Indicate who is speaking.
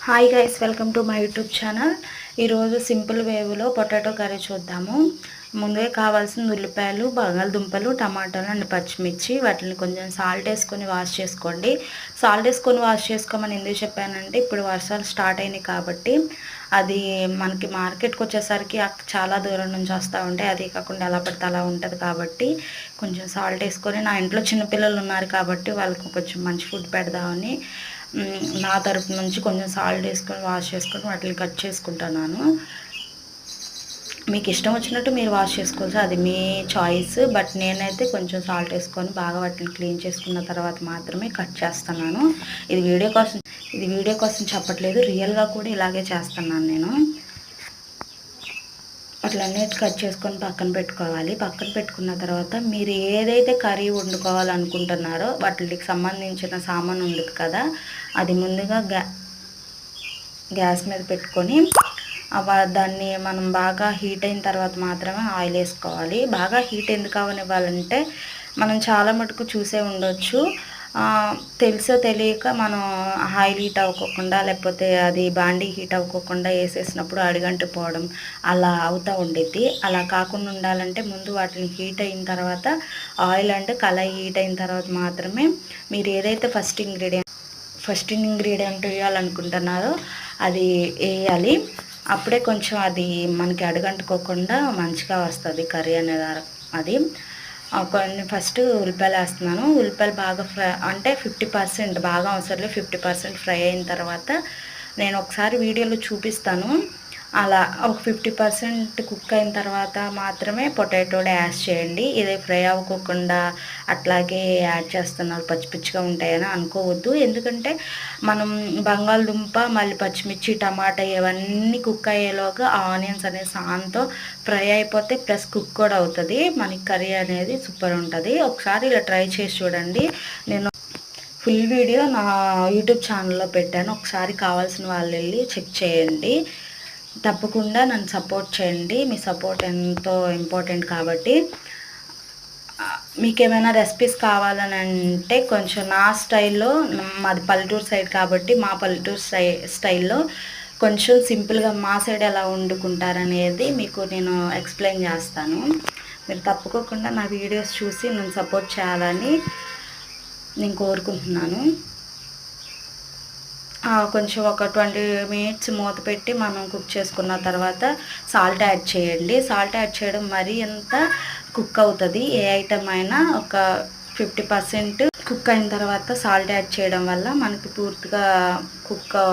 Speaker 1: Hi guys, welcome to my YouTube channel. ఈరోజు simple వేవ్లో potato curry చూద్దాము. ముందుగా కావాల్సిన ఉల్లిపాయలు, బంగాళదుంపలు, టమాటాలు అండ్ పచ్చిమిర్చి. వాటిని కొంచెం సాల్ట్ వేసుకొని వాష్ చేసుకోండి. సాల్ట్ వేసుకొని వాష్ చేసుకోమని ఎందుకు చెప్పానంటే ఇప్పుడు వర్షాలు స్టార్ట్ అయినాయి కాబట్టి అది మనకి మార్కెట్కి వచ్చేసరికి చాలా దూరం నుంచి వస్తూ ఉంటాయి. అది కాకుండా ఎలా పడితే అలా ఉంటుంది కాబట్టి కొంచెం సాల్ట్ వేసుకొని, నా ఇంట్లో చిన్నపిల్లలు ఉన్నారు కాబట్టి వాళ్ళకి కొంచెం మంచి ఫుడ్ పెడదామని నా తరపు నుంచి కొంచెం సాల్ట్ వేసుకొని వాష్ చేసుకొని వాటిని కట్ చేసుకుంటున్నాను. మీకు ఇష్టం వచ్చినట్టు మీరు వాష్ చేసుకోవచ్చు, అది మీ చాయిస్. బట్ నేనైతే కొంచెం సాల్ట్ వేసుకొని బాగా వాటిని క్లీన్ చేసుకున్న తర్వాత మాత్రమే కట్ చేస్తున్నాను. ఇది వీడియో కోసం చెప్పట్లేదు, రియల్గా కూడా ఇలాగే చేస్తున్నాను నేను. అట్లన్నిటి కట్ చేసుకొని పక్కన పెట్టుకోవాలి. పక్కన పెట్టుకున్న తర్వాత మీరు ఏదైతే కర్రీ వండుకోవాలనుకుంటున్నారో వాటికి సంబంధించిన సామాన్ ఉండదు కదా, అది ముందుగా గ్యాస్ మీద పెట్టుకొని దాన్ని మనం బాగా హీట్ అయిన తర్వాత మాత్రమే ఆయిల్ వేసుకోవాలి. బాగా హీట్ ఎందుకు అవనివ్వాలంటే మనం చాలా మటుకు చూసే ఉండొచ్చు, తెలుసో తెలియక మనం ఆయిల్ హీట్ అవ్వకోకుండా లేకపోతే అది బాండీ హీట్ అవ్వకోకుండా వేసేసినప్పుడు అడిగంటు పోవడం అలా అవుతూ ఉండిద్ది. అలా కాకుండా ఉండాలంటే ముందు వాటిని హీట్ అయిన తర్వాత ఆయిల్ అంటే కళాయి హీట్ అయిన తర్వాత మాత్రమే మీరు ఏదైతే ఫస్ట్ ఇంగ్రీడియంట్ వేయాలనుకుంటున్నారో అది వేయాలి. అప్పుడే కొంచెం అది మనకి అడుగంటుకోకుండా మంచిగా వస్తుంది కర్రీ అనేది. అది కొన్ని ఫస్ట్ ఉల్లిపాయలు వేస్తున్నాను. ఉల్లిపాయలు బాగా ఫ్రై అంటే 50%, బాగా అవసరం లేదు, 50% ఫ్రై అయిన తర్వాత నేను ఒకసారి వీడియోలో చూపిస్తాను. అలా ఒక 50% కుక్ అయిన తర్వాత మాత్రమే పొటాటోలు యాడ్ చేయండి. ఇది ఫ్రై అవ్వకుండా అట్లాగే యాడ్ చేస్తున్నారు, పచ్చి పిచ్చిగా ఉంటాయని అనుకోవద్దు. ఎందుకంటే మనం బంగాళదుంప, మళ్ళీ పచ్చిమిర్చి, టమాటా ఇవన్నీ కుక్ అయ్యేలోగా ఆనియన్స్ అనేది సాంతో ఫ్రై అయిపోతే ప్లస్ కుక్ కూడా అవుతుంది. మనకి కర్రీ అనేది సూపర్ ఉంటుంది. ఒకసారి ఇలా ట్రై చేసి చూడండి. నేను ఫుల్ వీడియో నా యూట్యూబ్ ఛానల్లో పెట్టాను, ఒకసారి కావాల్సిన వాళ్ళు వెళ్ళి చెక్ చేయండి. తప్పకుండా నన్ను సపోర్ట్ చేయండి, మీ సపోర్ట్ ఎంతో ఇంపార్టెంట్ కాబట్టి. మీకు ఏమైనా రెసిపీస్ కావాలని అంటే కొంచెం నా స్టైల్లో, మాది పల్లెటూరు సైడ్ కాబట్టి మా పల్లెటూరు స్టైల్లో కొంచెం సింపుల్గా మా సైడ్ ఎలా వండుకుంటారనేది మీకు నేను ఎక్స్ప్లెయిన్ చేస్తాను. మీరు తప్పకుండా నా వీడియోస్ చూసి నన్ను సపోర్ట్ చేయాలని నేను కోరుకుంటున్నాను. కొంచెం ఒక 20 మినిట్స్ మూత పెట్టి మనం కుక్ చేసుకున్న తర్వాత సాల్ట్ యాడ్ చేయండి. సాల్ట్ యాడ్ చేయడం మరీ ఎంత కుక్ అవుతుంది, ఏ ఐటమ్ అయినా ఒక 50% కుక్ అయిన తర్వాత సాల్ట్ యాడ్ చేయడం వల్ల మనకి పూర్తిగా కుక్